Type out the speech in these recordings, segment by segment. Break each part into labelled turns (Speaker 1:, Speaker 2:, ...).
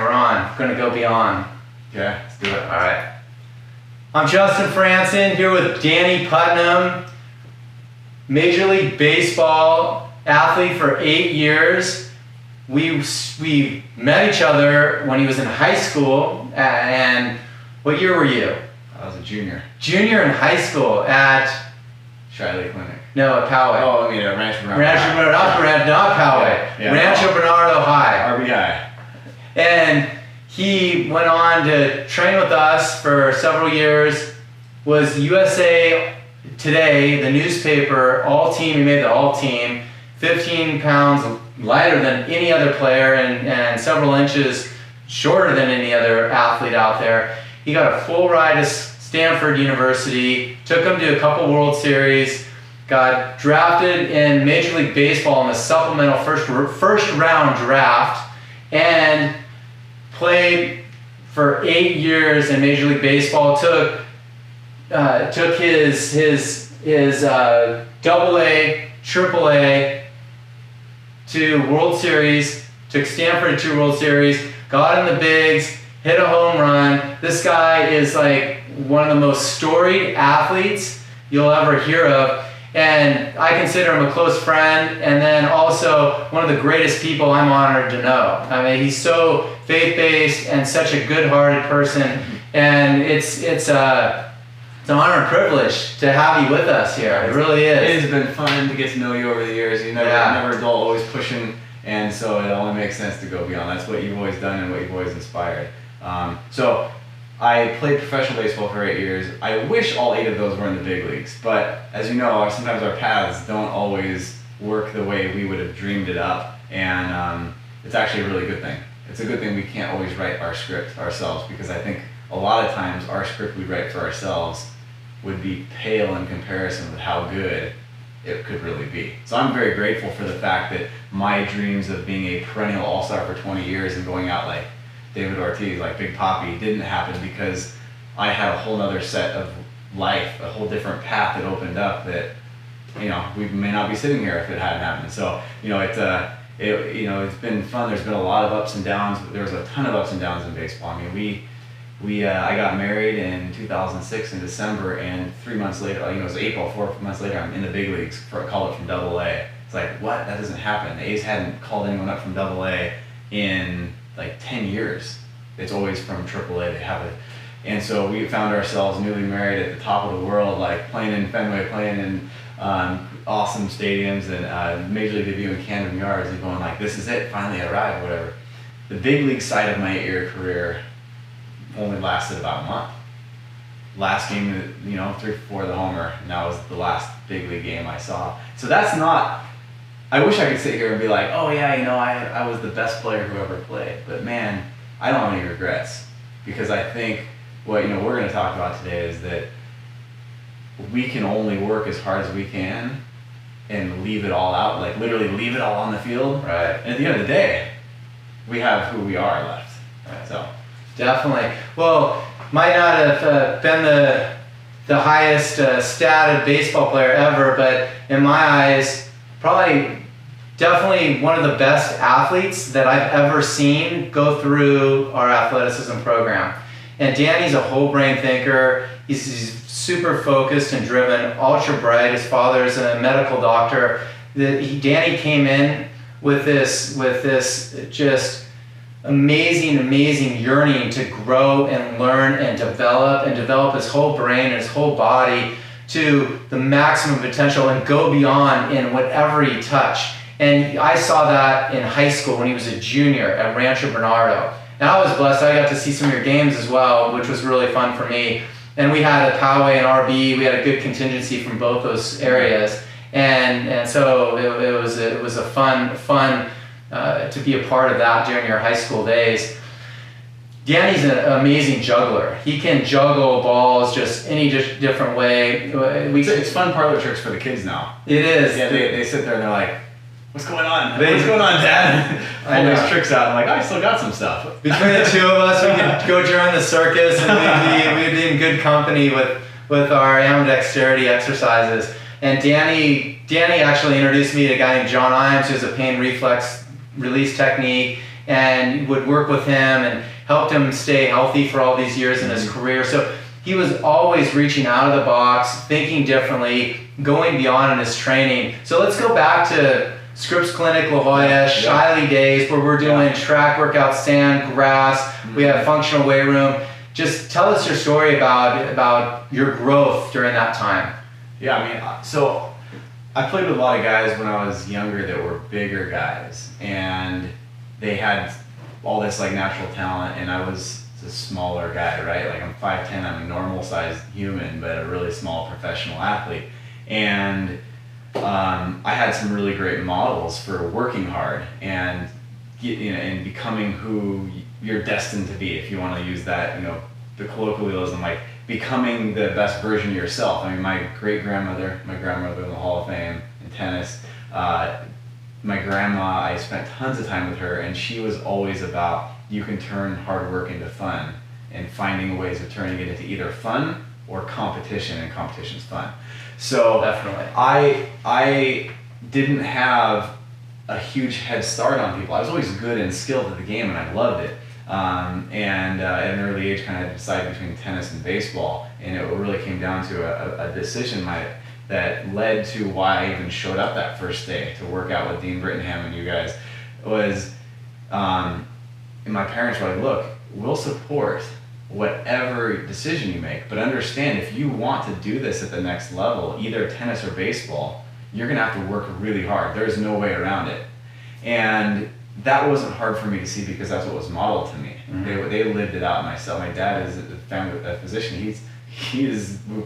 Speaker 1: We're on. We're gonna go beyond.
Speaker 2: Okay, let's do it.
Speaker 1: All right. I'm Justin Franson here with Danny Putnam, Major League Baseball athlete for 8 years. We met each other when he was in high school, and what year were you?
Speaker 2: I was a junior.
Speaker 1: Junior in high school at?
Speaker 2: Shiley Clinic.
Speaker 1: No, at Poway.
Speaker 2: Oh, I mean Rancho Bernardo.
Speaker 1: Not Poway.
Speaker 2: Yeah,
Speaker 1: Rancho Bernardo High.
Speaker 2: RBI.
Speaker 1: And he went on to train with us for several years, was USA Today, the newspaper, all-team, he made the all-team, 15 pounds lighter than any other player and several inches shorter than any other athlete out there. He got a full ride to Stanford University, took him to a couple World Series, got drafted in Major League Baseball in the supplemental first round draft, and played for 8 years in Major League Baseball. Took his AA, AAA to World Series. Took Stanford to 2 World Series. Got in the bigs. Hit a home run. This guy is like one of the most storied athletes you'll ever hear of. And I consider him a close friend, and then also one of the greatest people I'm honored to know. I mean, he's so faith-based and such a good-hearted person, and it's an honor and privilege to have you with us here. It really is.
Speaker 2: It has been fun to get to know you over the years. You never dull, always pushing, and so it only makes sense to go beyond. That's what you've always done and what you've always inspired. So I played professional baseball for 8 years. I wish all 8 of those were in the big leagues, but as you know, sometimes our paths don't always work the way we would have dreamed it up, and it's actually a really good thing. It's a good thing we can't always write our script ourselves, because I think a lot of times our script we write for ourselves would be pale in comparison with how good it could really be. So I'm very grateful for the fact that my dreams of being a perennial all-star for 20 years and going out like David Ortiz, like Big Papi, didn't happen because I had a whole other set of life, a whole different path that opened up that, we may not be sitting here if it hadn't happened. So, it's been fun. There's been a lot of ups and downs. There was a ton of ups and downs in baseball. I mean, I got married in 2006 in December, and 3 months later, it was April, 4 months later, I'm in the big leagues called up from AA. It's like, what? That doesn't happen. The A's hadn't called anyone up from AA in like 10 years. It's always from AAA. They have it. And so we found ourselves newly married at the top of the world, like playing in Fenway, playing in awesome stadiums, and Major League debut in Camden Yards, and going like, this is it, finally arrived, whatever. The big league side of my 8-year career only lasted about a month. Last game, 3-4 the homer, and that was the last big league game I saw. So that's not, I wish I could sit here and be like, oh yeah, I was the best player who ever played. But man, I don't have any regrets, because I think what we're going to talk about today is that we can only work as hard as we can and leave it all out, like literally leave it all on the field.
Speaker 1: Right.
Speaker 2: And at the end of the day, we have who we are left.
Speaker 1: Right.
Speaker 2: So
Speaker 1: definitely. Well, might not have been the highest statted baseball player ever, but in my eyes, definitely one of the best athletes that I've ever seen go through our athleticism program. And Danny's a whole brain thinker. He's super focused and driven, ultra bright. His father's a medical doctor. Danny came in with this just amazing yearning to grow and learn and develop his whole brain and his whole body to the maximum potential and go beyond in whatever he touched. And I saw that in high school when he was a junior at Rancho Bernardo. And I was blessed. I got to see some of your games as well, which was really fun for me. And we had a Poway and RB. We had a good contingency from both those areas. And so it was a fun to be a part of that during your high school days. Danny's an amazing juggler. He can juggle balls just any different way.
Speaker 2: It's fun parlor tricks for the kids now.
Speaker 1: It is.
Speaker 2: Yeah, they sit there and they're like, what's going on? What's going on, Dad? All these tricks out. I'm like, I still got some stuff.
Speaker 1: Between the two of us, we could go join the circus, and we'd be in good company with our ambidexterity exercises. And Danny actually introduced me to a guy named John Imes, who has a pain reflex release technique. and would work with him and helped him stay healthy for all these years in his career. So he was always reaching out of the box, thinking differently, going beyond in his training. So let's go back to Scripps Clinic, La Jolla, Shiley days, where we're doing track workouts, sand, grass. We have functional weight room. Just tell us your story about your growth during that time.
Speaker 2: Yeah, I mean, so I played with a lot of guys when I was younger that were bigger guys, and they had all this like natural talent, and I was a smaller guy, right? Like I'm 5'10", I'm a normal sized human, but a really small professional athlete. And I had some really great models for working hard and and becoming who you're destined to be, if you want to use that, the colloquialism, like becoming the best version of yourself. I mean, my grandmother in the Hall of Fame in tennis, my grandma, I spent tons of time with her, and she was always about, you can turn hard work into fun, and finding ways of turning it into either fun or competition, and competition's fun. So
Speaker 1: definitely,
Speaker 2: I didn't have a huge head start on people. I was always good and skilled at the game, and I loved it. And at an early age, kind of had to decide between tennis and baseball, and it really came down to a decision that led to why I even showed up that first day to work out with Dean Brittenham and you guys. Was and my parents were like, look, we'll support whatever decision you make, but understand, if you want to do this at the next level, either tennis or baseball, you're gonna have to work really hard. There's no way around it. And that wasn't hard for me to see, because that's what was modeled to me. Mm-hmm. They lived it out myself. My dad is a physician. He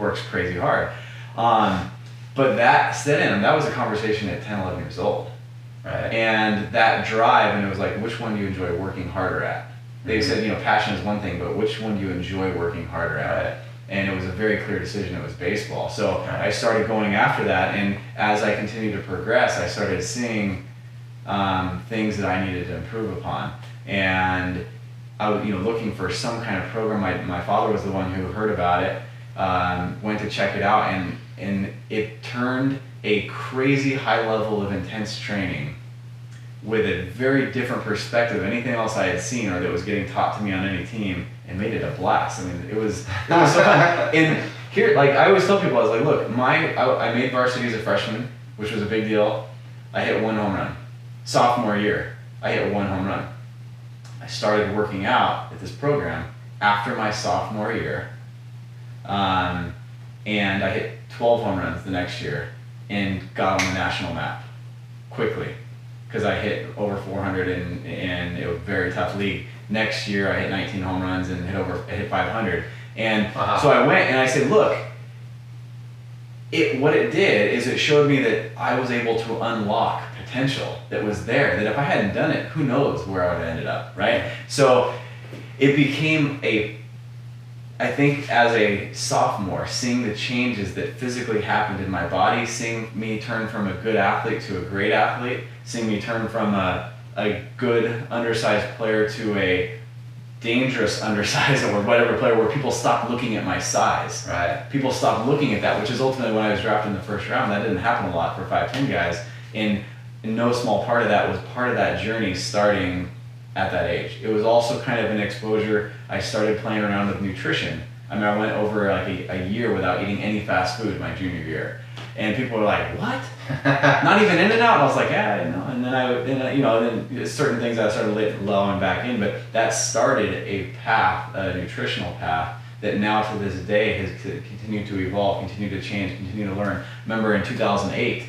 Speaker 2: works crazy hard. But that set in, that was a conversation at 10, 11 years old.
Speaker 1: Right.
Speaker 2: And that drive, and it was like, which one do you enjoy working harder at? They said, passion is one thing, but which one do you enjoy working harder at? Right. And it was a very clear decision. It was baseball. So I started going after that, and as I continued to progress, I started seeing things that I needed to improve upon. And I was, looking for some kind of program. My father was the one who heard about it, went to check it out, and it turned a crazy high level of intense training with a very different perspective of anything else I had seen or that was getting taught to me on any team, and made it a blast. I mean, it was so fun. And here, like I always tell people, I was like, look, I made varsity as a freshman, which was a big deal. I hit 1 home run. Sophomore year, I hit 1 home run. I started working out at this program after my sophomore year, and I hit 12 home runs the next year and got on the national map quickly, because I hit over 400 and it was a very tough league. Next year I hit 19 home runs and hit 500. And so I went and I said, look, what it did is it showed me that I was able to unlock potential that was there, that if I hadn't done it, who knows where I would have ended up, right? So it became I think as a sophomore, seeing the changes that physically happened in my body, seeing me turn from a good athlete to a great athlete, seeing me turn from a good undersized player to a dangerous undersized or whatever player, where people stopped looking at my size.
Speaker 1: Right.
Speaker 2: People stopped looking at that, which is ultimately when I was drafted in the first round. That didn't happen a lot for 5'10" guys. And no small part of that was part of that journey starting at that age. It was also kind of an exposure. I started playing around with nutrition. I mean, I went over like a year without eating any fast food my junior year. And people were like, what? Not even In-N-Out? And I was like, yeah, I know. And then certain things I started allowing back in, but that started a path, a nutritional path, that now to this day has continued to evolve, continued to change, continued to learn. Remember in 2008,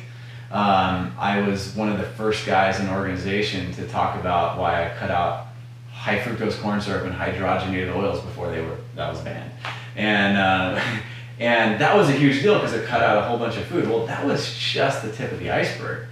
Speaker 2: I was one of the first guys in the organization to talk about why I cut out high fructose corn syrup and hydrogenated oils before that was banned. And that was a huge deal because it cut out a whole bunch of food. Well, that was just the tip of the iceberg.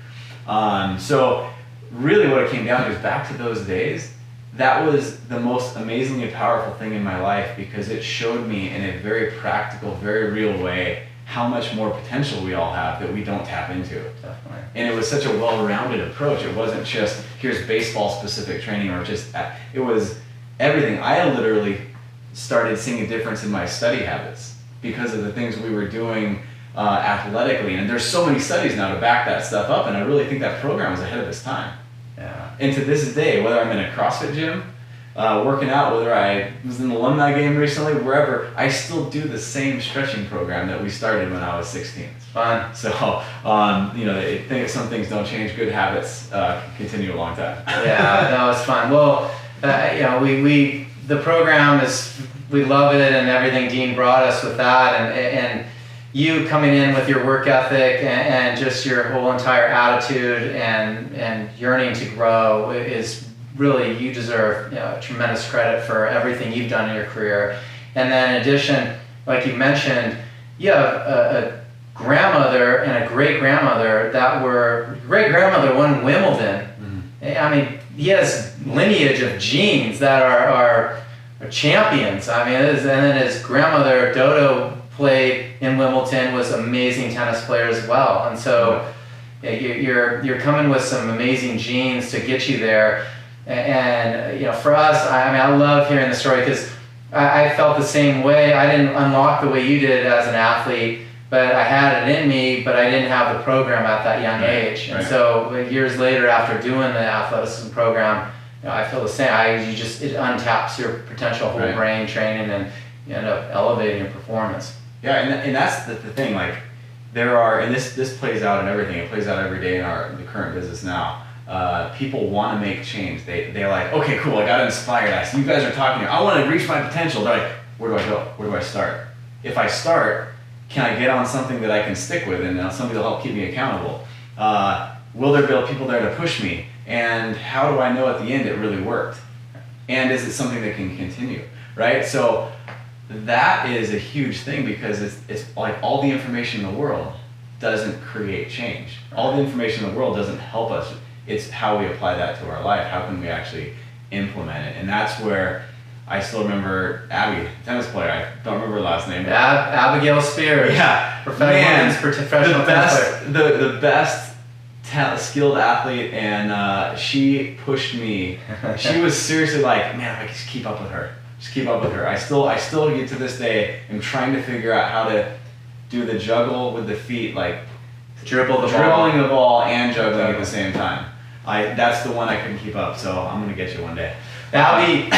Speaker 2: So really what it came down to is, back to those days, that was the most amazingly powerful thing in my life, because it showed me in a very practical, very real way how much more potential we all have that we don't tap into.
Speaker 1: Definitely.
Speaker 2: And it was such a well-rounded approach. It wasn't just, here's baseball-specific training, or just, it was everything. I literally started seeing a difference in my study habits because of the things we were doing athletically. And there's so many studies now to back that stuff up, and I really think that program was ahead of its time.
Speaker 1: Yeah.
Speaker 2: And to this day, whether I'm in a CrossFit gym, working out, whether I was in the alumni game recently, wherever, I still do the same stretching program that we started when I was 16.
Speaker 1: It's fun.
Speaker 2: So, you know, I think some things don't change. Good habits can continue a long time.
Speaker 1: Yeah, no, it's fun. Well, you know, the program we love it and everything Dean brought us with that, and you coming in with your work ethic and just your whole entire attitude and yearning to grow is really, you deserve, you know, tremendous credit for everything you've done in your career. And then in addition, like you mentioned, you have a grandmother and a great-grandmother great-grandmother won Wimbledon. Mm-hmm. I mean, he has lineage of genes that are champions. I mean, and then his grandmother, Dodo, played in Wimbledon, was an amazing tennis player as well. And so you're coming with some amazing genes to get you there. And you know, for us, I mean, I love hearing the story because I felt the same way. I didn't unlock the way you did as an athlete, but I had it in me, but I didn't have the program at that young age. And so years later, after doing the athleticism program, you know, I feel the same. It untaps your potential whole brain training, and you end up elevating your performance. Yeah,
Speaker 2: and that's the thing. Like, there are, and this plays out in everything. It plays out every day in the current business now. People want to make change. They're like, okay, cool, I got inspired. I see you guys are talking here. I want to reach my potential. They're like, where do I go? Where do I start? If I start, can I get on something that I can stick with and something that'll help keep me accountable? Will there be people there to push me? And how do I know at the end it really worked? And is it something that can continue, right? So that is a huge thing, because it's like all the information in the world doesn't create change. All the information in the world doesn't help us. It's how we apply that to our life. How can we actually implement it? And that's where I still remember Abby, tennis player. I don't remember her last name.
Speaker 1: Abigail Spears.
Speaker 2: Yeah,
Speaker 1: professional tennis player.
Speaker 2: The best skilled athlete, and she pushed me. She was seriously like, man, I just keep up with her. Just keep up with her. I still get to this day, am trying to figure out how to do the juggle with the feet, like dribbling the ball and juggling at the same time. That's the one I couldn't keep up, so I'm gonna get you one day.
Speaker 1: Abby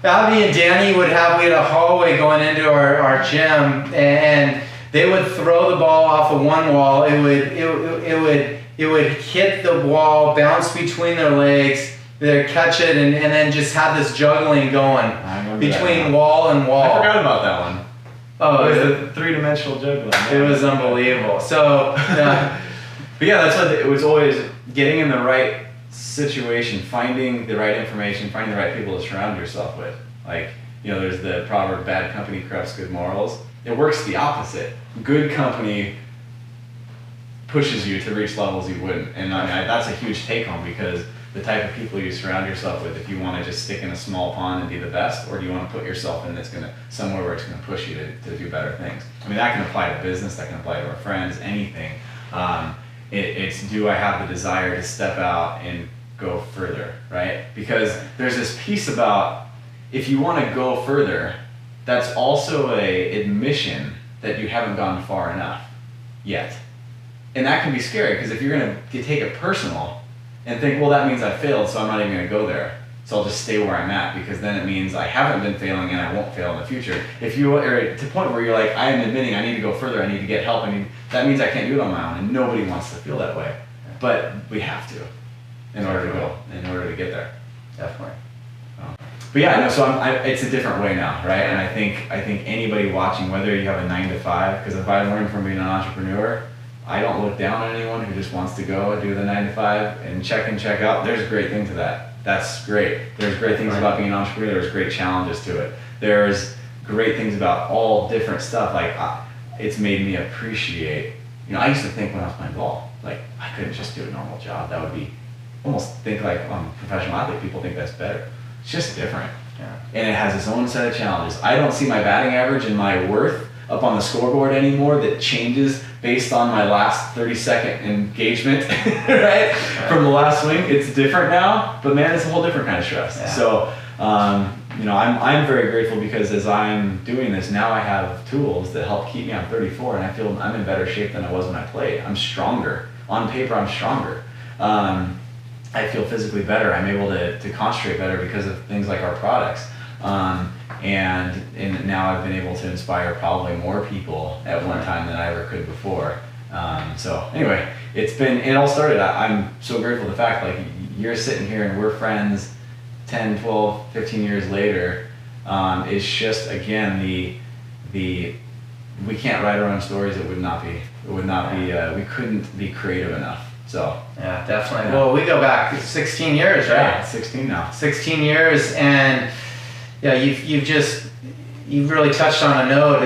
Speaker 1: and Danny we had a hallway going into our gym, and they would throw the ball off of one wall. It would hit the wall, bounce between their legs. They'd catch it, and then just have this juggling going between wall and wall.
Speaker 2: I forgot about that one.
Speaker 1: Oh,
Speaker 2: it was a three-dimensional juggling.
Speaker 1: It was unbelievable. So,
Speaker 2: but yeah, that's what it was, always getting in the right situation, finding the right information, finding the right people to surround yourself with. Like, you know, there's the proverb, bad company corrupts good morals. It works the opposite. Good company pushes you to reach levels you wouldn't. And I mean, that's a huge take home, because the type of people you surround yourself with, if you want to just stick in a small pond and be the best, or do you want to put yourself in somewhere where it's going to push you to do better things? I mean, that can apply to business, that can apply to our friends, anything. It's do I have the desire to step out and go further, right? Because there's this piece about, if you want to go further, that's also a admission that you haven't gone far enough yet. And that can be scary, because if you're going to take it personal and think, well, that means I failed, so I'm not even going to go there, so I'll just stay where I'm at, because then it means I haven't been failing and I won't fail in the future. If you are to the point where you're like, I am admitting I need to go further, I need to get help, that means I can't do it on my own, and nobody wants to feel that way. But we have to in order to get there.
Speaker 1: Definitely.
Speaker 2: But yeah, no, so it's a different way now, right? And I think anybody watching, whether you have a 9 to 5, because if I learned from being an entrepreneur, I don't look down on anyone who just wants to go and do the 9 to 5 and check in, check out. There's a great thing to that. That's great. There's great things about being an entrepreneur. There's great challenges to it. There's great things about all different stuff. Like, it's made me appreciate, I used to think when I was playing ball, like, I couldn't just do a normal job. That would be, almost think like I'm a professional athlete, people think that's better. It's just different. Yeah. And it has its own set of challenges. I don't see my batting average and my worth up on the scoreboard anymore that changes based on my last 30-second engagement, right? From the last swing. It's different now, but man, it's a whole different kind of stress. Yeah. So, I'm very grateful, because as I'm doing this, now I have tools that help keep me on 34, and I feel I'm in better shape than I was when I played. I'm stronger. On paper, I'm stronger. I feel physically better. I'm able to concentrate better because of things like our products. And now I've been able to inspire probably more people at one time than I ever could before. So anyway, it all started. I'm so grateful for the fact, like, you're sitting here and we're friends 10, 12, 15 years later. It's just, again, we can't write our own stories. We couldn't be creative enough. So
Speaker 1: yeah, definitely. Yeah. Well, we go back 16 years, right?
Speaker 2: Yeah, 16 now.
Speaker 1: 16 years, and yeah, you've really touched on a note.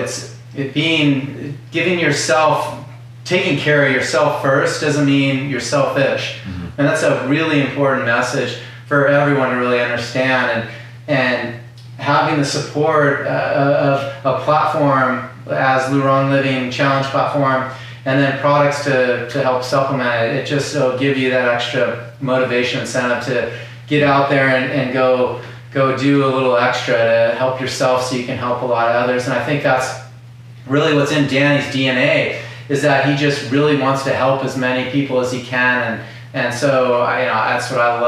Speaker 1: Taking care of yourself first doesn't mean you're selfish. Mm-hmm. And that's a really important message for everyone to really understand. And having the support of a platform as LuRong Living Challenge platform, and then products to help supplement it, will give you that extra motivation, incentive to get out there and go do a little extra to help yourself so you can help a lot of others. And I think that's really what's in Danny's DNA, is that he just really wants to help as many people as he can. And so that's what I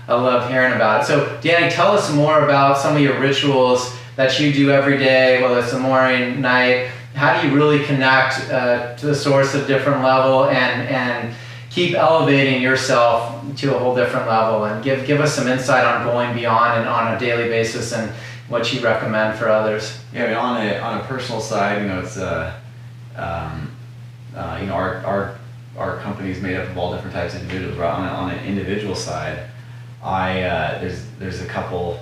Speaker 1: love hearing about it. So Danny, tell us more about some of your rituals that you do every day, whether it's the morning, night. How do you really connect to the source at a different level and keep elevating yourself to a whole different level? And give us some insight on going beyond and on a daily basis and what you recommend for others.
Speaker 2: Yeah, I mean, on a personal side, it's our company is made up of all different types of individuals. Right? On an individual side, there's a couple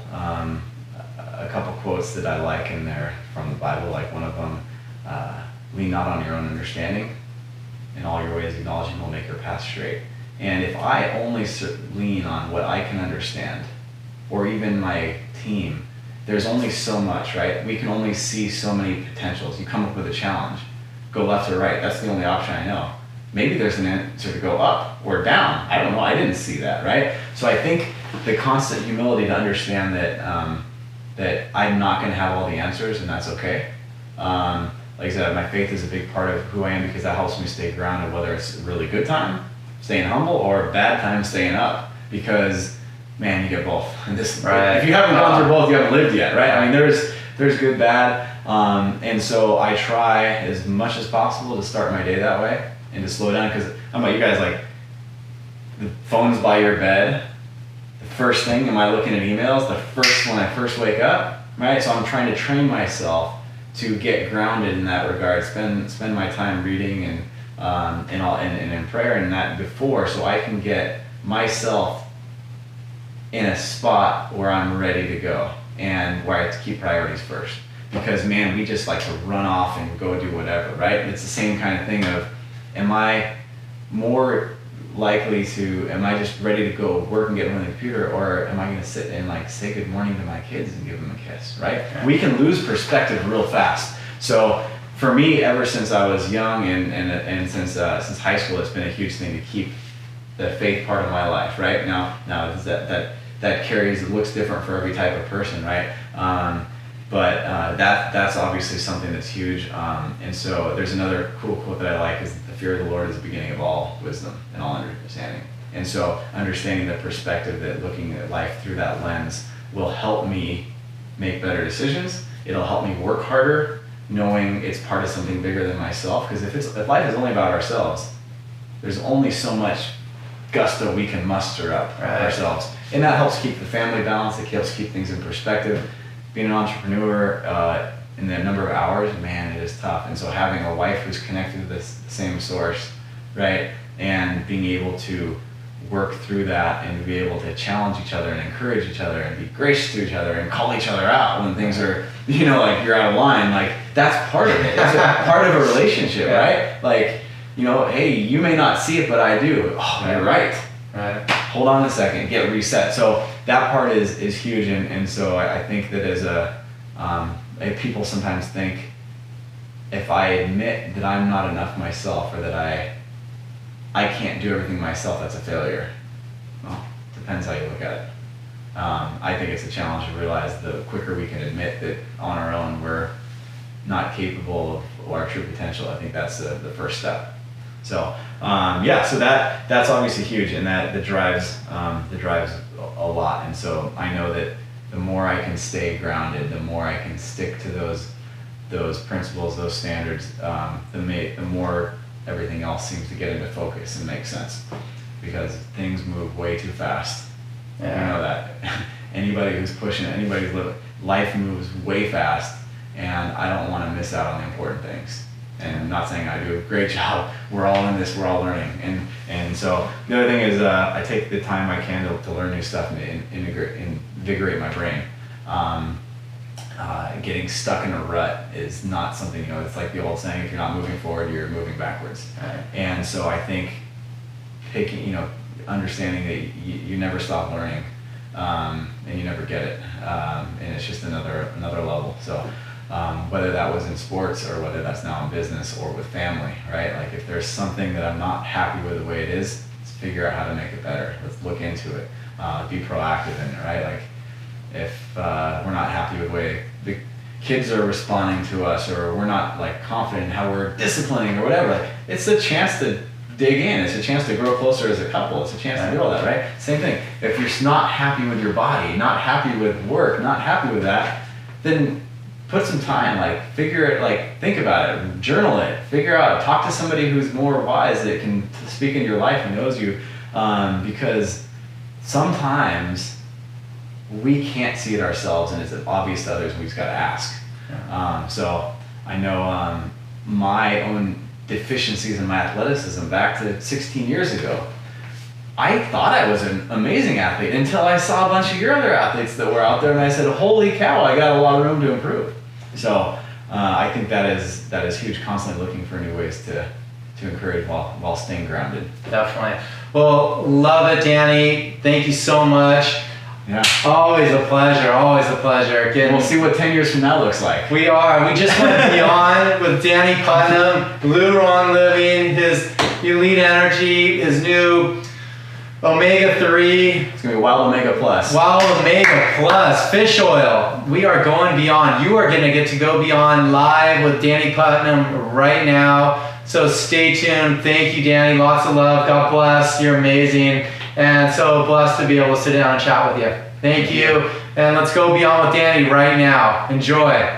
Speaker 2: quotes that I like in there from the Bible. Like one of them, lean not on your own understanding, in all your ways acknowledge Him, will make your path straight. And if I only lean on what I can understand, or even my team, there's only so much, right? We can only see so many potentials. You come up with a challenge, go left or right. That's the only option I know. Maybe there's an answer to go up or down. I don't know. I didn't see that, right? So I think the constant humility to understand that I'm not going to have all the answers, and that's okay. Like I said, my faith is a big part of who I am, because that helps me stay grounded, whether it's a really good time, staying humble, or a bad time, staying up. Because, man, you get both. And if you haven't gone through both, you haven't lived yet, right? I mean, there's good, bad. And so I try as much as possible to start my day that way and to slow down. Because I'm like you guys, like, the phone's by your bed. The first thing, am I looking at emails? When I first wake up, right? So I'm trying to train myself to get grounded in that regard. Spend my time reading and in prayer and that before, so I can get myself in a spot where I'm ready to go and where I have to keep priorities first. Because, man, we just like to run off and go do whatever, right? It's the same kind of thing of, am I just ready to go work and get on the computer, or am I going to sit and like say good morning to my kids and give them a kiss, right? Okay. We can lose perspective real fast. So for me, ever since I was young and since high school, it's been a huge thing to keep the faith part of my life, right? Now that carries, it looks different for every type of person, right? But that's obviously something that's huge. And so there's another cool quote that I like, is the fear of the Lord is the beginning of all wisdom and all understanding. And so understanding the perspective that looking at life through that lens will help me make better decisions. It'll help me work harder, knowing it's part of something bigger than myself. Because if life is only about ourselves, there's only so much gusto we can muster up ourselves. And that helps keep the family balanced. It helps keep things in perspective. Being an entrepreneur in the number of hours, man, it is tough. And so having a wife who's connected to the same source, right, and being able to work through that and be able to challenge each other and encourage each other and be gracious to each other and call each other out when things are, like you're out of line, like that's part of it. It's part of a relationship, right? Like, hey, you may not see it, but I do. Oh, you're right. Right. Hold on a second, get reset. So that part is huge, and so I think that as people sometimes think, if I admit that I'm not enough myself, or that I can't do everything myself, that's a failure. Well, depends how you look at it. I think it's a challenge to realize the quicker we can admit that on our own we're not capable of our true potential. I think that's the first step. So yeah, so that's obviously huge, and that drives a lot. And so I know that the more I can stay grounded, the more I can stick to those principles, those standards, the more everything else seems to get into focus and make sense, because things move way too fast.
Speaker 1: Yeah.
Speaker 2: You know that. Anybody who's pushing it, anybody's living, life moves way fast, and I don't want to miss out on the important things. And I'm not saying I do a great job. We're all in this. We're all learning. And so the other thing is I take the time I can to learn new stuff and invigorate my brain. Getting stuck in a rut is not something, it's like the old saying, if you're not moving forward, you're moving backwards.
Speaker 1: Right.
Speaker 2: And so I think understanding that you never stop learning, and you never get it. And it's just another level. So whether that was in sports or whether that's now in business or with family, right? Like if there's something that I'm not happy with the way it is, let's figure out how to make it better. Let's look into it. Be proactive in it, right? Like if we're not happy with the way the kids are responding to us, or we're not like confident in how we're disciplining or whatever, like it's a chance to dig in. It's a chance to grow closer as a couple. It's a chance to do all that, right? Same thing. If you're not happy with your body, not happy with work, not happy with that, then put some time, figure it, think about it, journal it, figure out, talk to somebody who's more wise that can speak into your life and knows you, because sometimes we can't see it ourselves and it's obvious to others and we just got to ask. So I know my own deficiencies in my athleticism back to 16 years ago. I thought I was an amazing athlete until I saw a bunch of your other athletes that were out there, and I said, holy cow, I got a lot of room to improve. So I think that is huge, constantly looking for new ways to encourage while staying grounded.
Speaker 1: Definitely. Well, love it, Danny. Thank you so much.
Speaker 2: Yeah.
Speaker 1: Always a pleasure. Always a pleasure.
Speaker 2: We'll see what 10 years from now looks like.
Speaker 1: We just went beyond with Danny Putnam, LuRong Living, his Elite Energy, his new Omega-3.
Speaker 2: It's going to be Wild Omega Plus.
Speaker 1: Wild Omega Plus, fish oil. We are going beyond. You are going to get to go beyond live with Danny Putnam right now. So stay tuned. Thank you, Danny. Lots of love. God bless. You're amazing. And so blessed to be able to sit down and chat with you. Thank you. And let's go beyond with Danny right now. Enjoy.